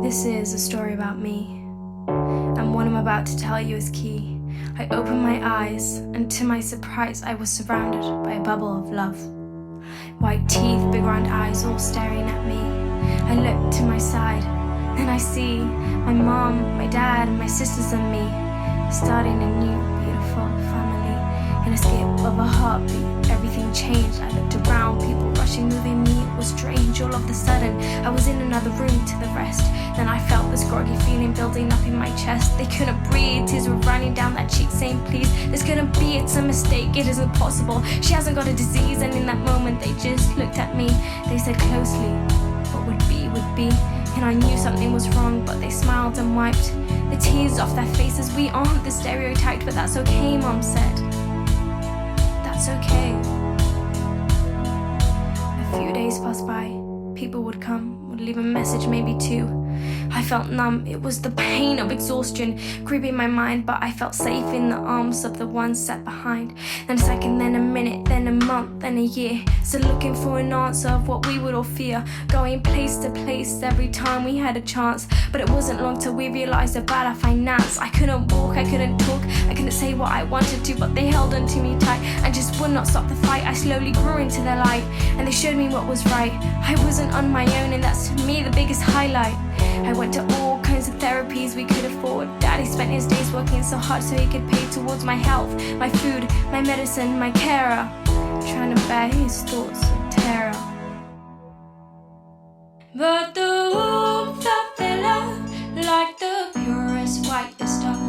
This is a story about me, and what I'm about to tell you is key. I opened my eyes, and to my surprise, I was surrounded by a bubble of love. White teeth, big round eyes, all staring at me. I look to my side, and I see my mom, my dad, my sisters and me, starting a new, beautiful family. In a skip of a heartbeat, everything changed. I looked around, people rushing, moving me. It was strange. All of a sudden, I was in another room to the rest. Then I felt this groggy feeling building up in my chest. They couldn't breathe, tears were running down that cheek saying, please, this couldn't be, it's a mistake, it isn't possible. She hasn't got a disease. And in that moment, they just looked at me. They said closely, what would be, would be. And I knew something was wrong, but they smiled and wiped the tears off their faces. We aren't the stereotyped, but that's okay, Mom said. That's okay. A few days passed by. People would come, would leave a message, maybe two. I felt numb, it was the pain of exhaustion gripping my mind, but I felt safe in the arms of the ones set behind. Then a second, then a minute, then a month, then a year. So looking for an answer of what we would all fear, going place to place every time we had a chance. But it wasn't long till we realized about our finance. I couldn't walk, I couldn't talk, I couldn't say what I wanted to, but they held on to me tight and just would not stop the fight. I slowly grew into their light, and they showed me what was right. I wasn't on my own, and that's to me the biggest highlight. I went to all kinds of therapies we could afford. Daddy spent his days working so hard so he could pay towards my health, my food, my medicine, my carer, trying to bear his thoughts of terror. But the warmth of their love, like the purest whitest stuff,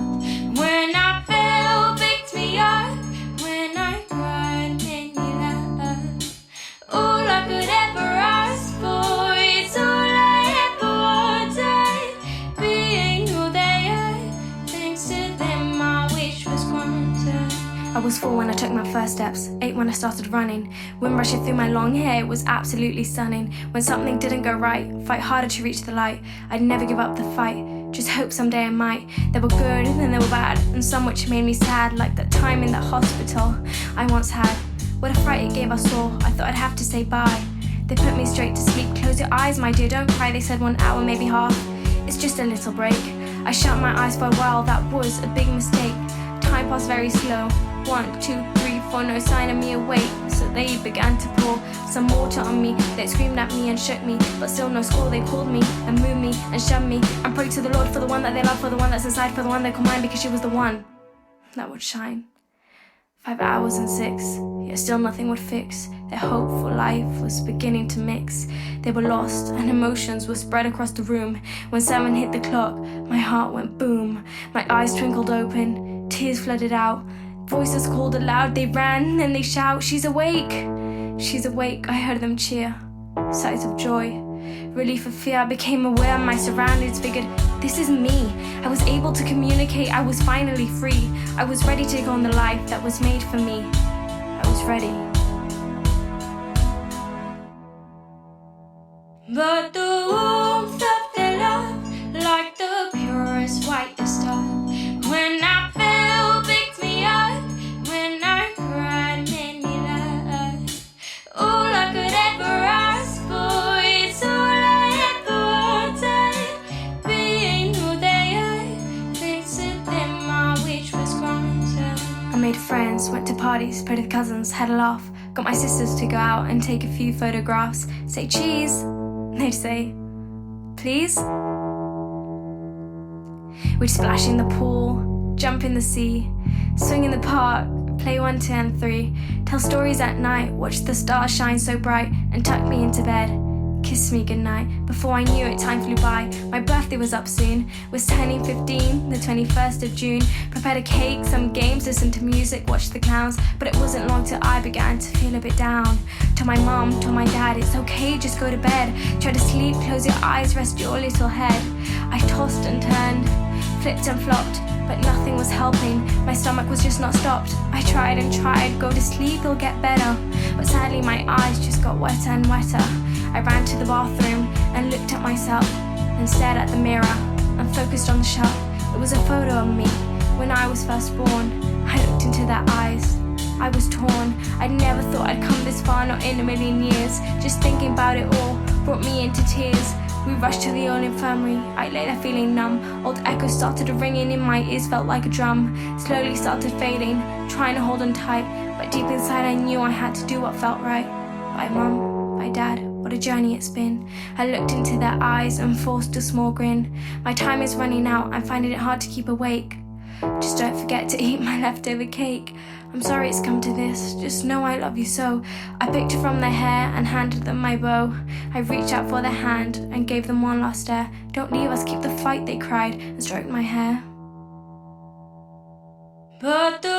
when I fell, picked me up, when I cried, made me laugh. All I could ever ask for is all I ever wanted, being who they are. Thanks to them, my wish was granted. I was 4 when I took my first steps, 8 when I started running. Wind rushing through my long hair, it was absolutely stunning. When something didn't go right, fight harder to reach the light. I'd never give up the fight, just hope someday I might. They were good and they were bad, and some which made me sad, like that time in that hospital I once had. What a fright it gave us all, I thought I'd have to say bye. They put me straight to sleep. Close your eyes, my dear, don't cry. They said 1 hour, maybe half, it's just a little break. I shut my eyes for a while, that was a big mistake. Time passed very slow, 1, 2, 3, 4, no sign of me awake. So they began to pour some water on me. They screamed at me and shook me, but still no score. They called me and moved me and shoved me and prayed to the Lord for the one that they love, for the one that's inside, for the one they call mine, because she was the one that would shine. 5 hours and 6, yet still nothing would fix. Their hope for life was beginning to mix. They were lost and emotions were spread across the room. When 7 hit the clock, my heart went boom. My eyes twinkled open, tears flooded out. Voices called aloud, they ran and they shout, she's awake, she's awake. I heard them cheer, sighs of joy, relief of fear. I became aware of my surroundings, figured this is me. I was able to communicate, I was finally free. I was ready to take on the life that was made for me. I was ready. But the warmth of their love, like the purest whitest stuff, when I fell, picked me up, when I cried, made me laugh. All I could ever ask for is all I ever wanted, being who they are. Thanks to them, my wish was granted. I made friends, went to parties, played with cousins, had a laugh. Got my sisters to go out and take a few photographs. Say cheese, they'd say please. We'd splash in the pool, jump in the sea, swing in the park, play 1, 2, and 3, tell stories at night, watch the stars shine so bright, and tuck me into bed, kiss me goodnight. Before I knew it, time flew by. My birthday was up soon, was turning 15, the 21st of June. Prepared a cake, some games, listened to music, watched the clowns. But it wasn't long till I began to feel a bit down. Told my mom, told my dad, it's okay, just go to bed. Try to sleep, close your eyes, rest your little head. I tossed and turned, flipped and flopped, but nothing was helping. My stomach was just not stopped. I tried and tried, go to sleep, it'll get better. But sadly my eyes just got wetter and wetter. I ran to the bathroom and looked at myself and stared at the mirror and focused on the shot. It was a photo of me when I was first born. I looked into their eyes, I was torn. I'd never thought I'd come this far, not in a million years. Just thinking about it all brought me into tears. We rushed to the old infirmary. I lay there feeling numb. Old echoes started ringing in my ears, felt like a drum. Slowly started fading, trying to hold on tight. But deep inside I knew I had to do what felt right. Bye mum, bye dad, what a journey it's been. I looked into their eyes and forced a small grin. My time is running out, I'm finding it hard to keep awake. Just don't forget to eat my leftover cake. I'm sorry it's come to this, just know I love you so. I picked it from their hair and handed them my bow. I reached out for their hand and gave them one last stare. Don't leave us, keep the fight, they cried, and stroked my hair. But the